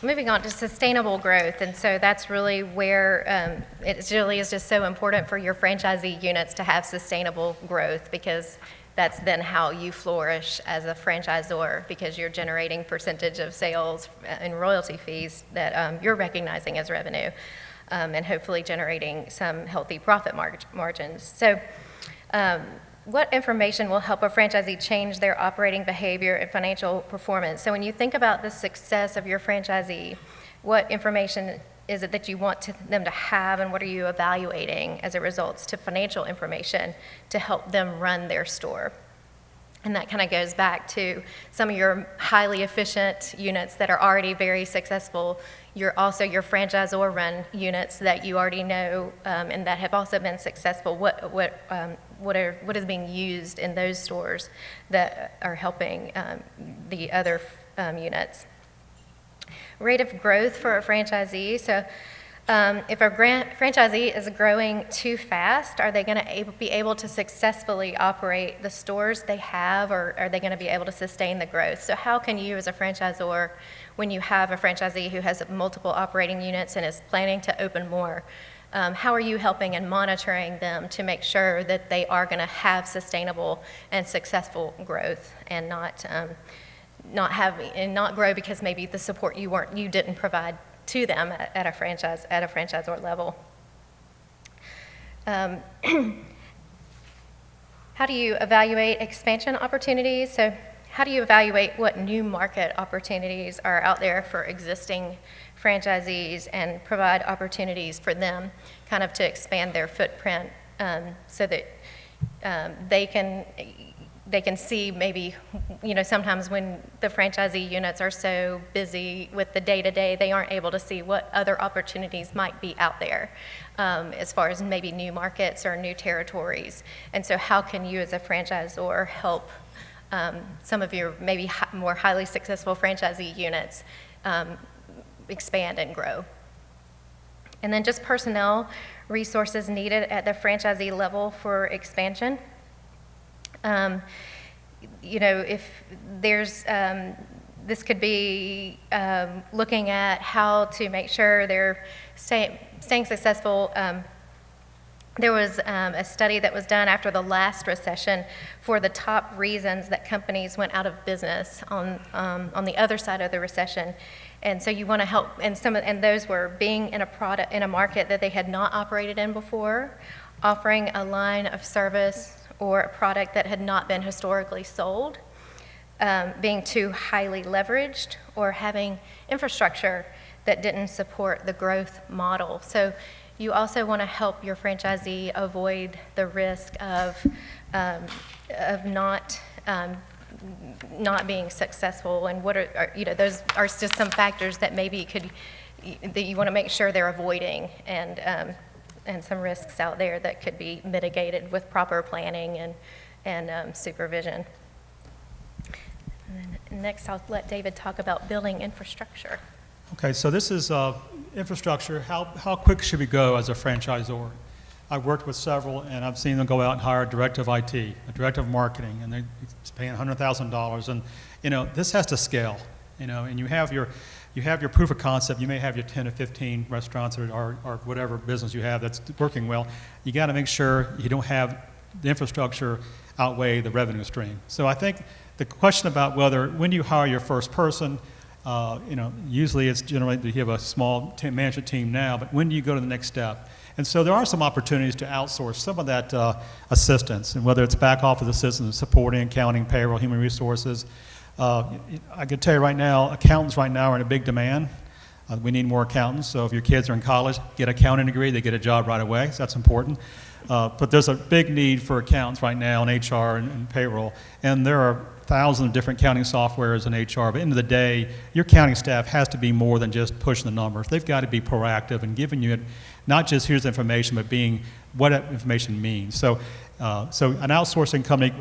moving on to sustainable growth, and so that's really where it really is just so important for your franchisee units to have sustainable growth, because that's then how you flourish as a franchisor, because you're generating percentage of sales and royalty fees that you're recognizing as revenue, and hopefully generating some healthy profit margins. So what information will help a franchisee change their operating behavior and financial performance? So when you think about the success of your franchisee, what information is it that you want them to have, and what are you evaluating as it results to financial information to help them run their store? And that kind of goes back to some of your highly efficient units that are already very successful. You're also your franchisor run units that you already know and that have also been successful. What is being used in those stores that are helping the other units? Rate of growth for a franchisee. So if a franchisee is growing too fast, are they going to be able to successfully operate the stores they have, or are they going to be able to sustain the growth? So how can you as a franchisor, when you have a franchisee who has multiple operating units and is planning to open more, how are you helping and monitoring them to make sure that they are going to have sustainable and successful growth, and not grow because maybe the support you didn't provide to them at a franchisor level? How do you evaluate expansion opportunities? So how do you evaluate what new market opportunities are out there for existing franchisees and provide opportunities for them kind of to expand their footprint, so that they can see maybe, sometimes when the franchisee units are so busy with the day-to-day, they aren't able to see what other opportunities might be out there as far as maybe new markets or new territories. And so how can you as a franchisor help some of your maybe more highly successful franchisee units expand and grow? And then just personnel resources needed at the franchisee level for expansion. If there's, this could be looking at how to make sure they're staying successful. There was a study that was done after the last recession for the top reasons that companies went out of business on the other side of the recession. And so you want to help, and those were being in a market that they had not operated in before, offering a line of service or a product that had not been historically sold, being too highly leveraged, or having infrastructure that didn't support the growth model. So you also want to help your franchisee avoid the risk of not being successful. And what are those are just some factors that maybe that you want to make sure they're avoiding, and some risks out there that could be mitigated with proper planning and supervision. And then next, I'll let David talk about building infrastructure. Okay, so this is infrastructure. How quick should we go as a franchisor? I've worked with several, and I've seen them go out and hire a director of IT, a director of marketing, and they're paying $100,000. And this has to scale. And you have your proof of concept. You may have your 10 or 15 restaurants or whatever business you have that's working well. You got to make sure you don't have the infrastructure outweigh the revenue stream. So I think the question about when you hire your first person, usually it's generally you have a small management team now, but when do you go to the next step? And so there are some opportunities to outsource some of that assistance, and whether it's back office assistance, supporting, accounting, payroll, human resources. I can tell you right now, accountants right now are in a big demand. We need more accountants. So if your kids are in college, get an accounting degree, they get a job right away. So that's important. But there's a big need for accountants right now in HR and payroll. And there are thousands of different accounting softwares in HR. But at the end of the day, your accounting staff has to be more than just pushing the numbers. They've got to be proactive and giving you not just here's the information, but being what that information means. So an outsourcing company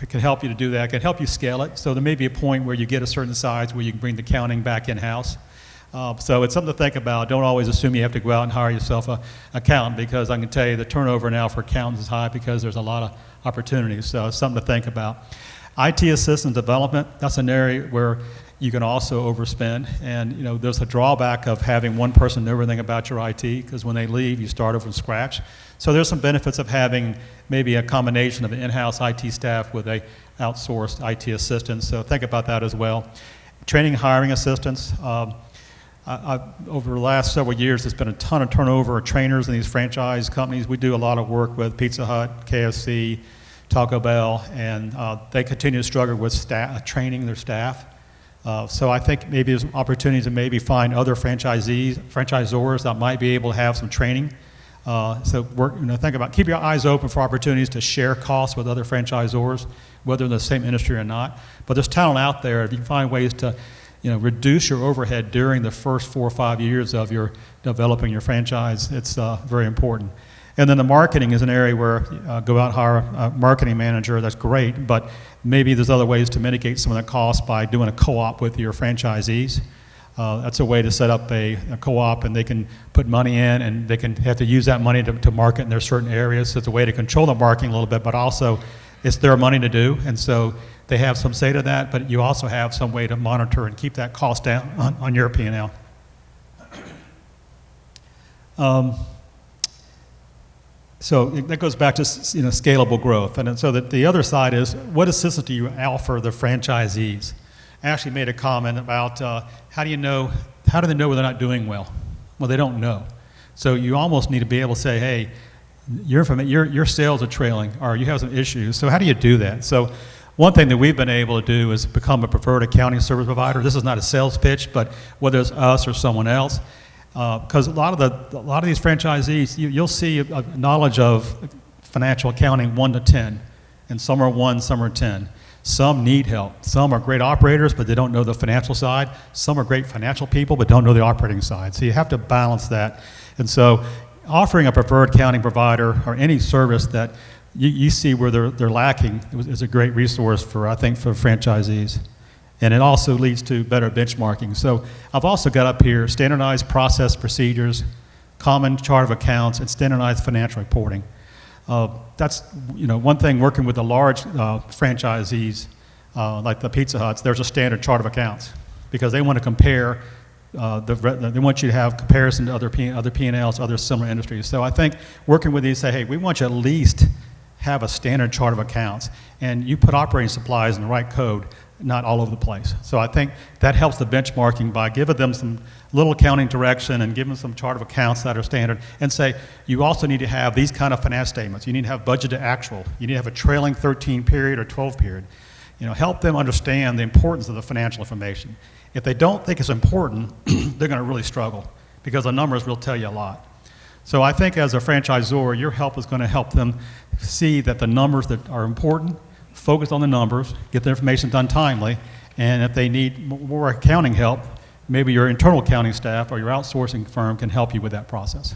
can help you to do that, can help you scale it. So there may be a point where you get a certain size where you can bring the accounting back in-house. So it's something to think about. Don't always assume you have to go out and hire yourself an accountant, because I can tell you the turnover now for accountants is high because there's a lot of opportunities. So it's something to think about. IT assistance development, that's an area where you can also overspend. And there's a drawback of having one person know everything about your IT, because when they leave, you start over from scratch. So there's some benefits of having maybe a combination of an in-house IT staff with a outsourced IT assistant. So think about that as well. Training, hiring assistants. Over the last several years, there's been a ton of turnover of trainers in these franchise companies. We do a lot of work with Pizza Hut, KFC, Taco Bell, and they continue to struggle with training their staff. So I think maybe there's opportunities to maybe find other franchisors that might be able to have some training. So think about, keep your eyes open for opportunities to share costs with other franchisors, whether in the same industry or not. But there's talent out there. If you can find ways to reduce your overhead during the first 4 or 5 years of your developing your franchise, it's very important. And then the marketing is an area where go out and hire a marketing manager. That's great, but maybe there's other ways to mitigate some of the costs by doing a co-op with your franchisees. That's a way to set up a co-op, and they can put money in, and they can have to use that money to market in their certain areas. So it's a way to control the marketing a little bit, but also it's their money to do, and so they have some say to that, but you also have some way to monitor and keep that cost down on your P&L. So that goes back to scalable growth. And so the other side is, what assistance do you offer the franchisees? I actually made a comment about how do they know whether they're not doing well? Well, they don't know. So you almost need to be able to say, hey, your sales are trailing, or you have some issues. So how do you do that? So one thing that we've been able to do is become a preferred accounting service provider. This is not a sales pitch, but whether it's us or someone else, because a lot of these franchisees, you'll see a knowledge of financial accounting 1 to 10, and some are 1, some are 10. Some need help. Some are great operators, but they don't know the financial side. Some are great financial people, but don't know the operating side. So you have to balance that. And so offering a preferred accounting provider or any service that you see where they're lacking is a great resource for franchisees. And it also leads to better benchmarking. So I've also got up here standardized process procedures, common chart of accounts, and standardized financial reporting. That's one thing working with the large franchisees like the Pizza Huts. There's a standard chart of accounts because they want to compare. They want you to have comparison to other P&Ls, other similar industries. So I think working with these, say, hey, we want you at least have a standard chart of accounts, and you put operating supplies in the right code, not all over the place. So I think that helps the benchmarking by giving them some little accounting direction and giving them some chart of accounts that are standard, and say you also need to have these kind of finance statements. You need to have budget to actual. You need to have a trailing 13 period or 12 period. Help them understand the importance of the financial information. If they don't think it's important, they're going to really struggle because the numbers will tell you a lot. So I think as a franchisor, your help is going to help them see that the numbers that are important, focus on the numbers, get the information done timely, and if they need more accounting help, maybe your internal accounting staff or your outsourcing firm can help you with that process.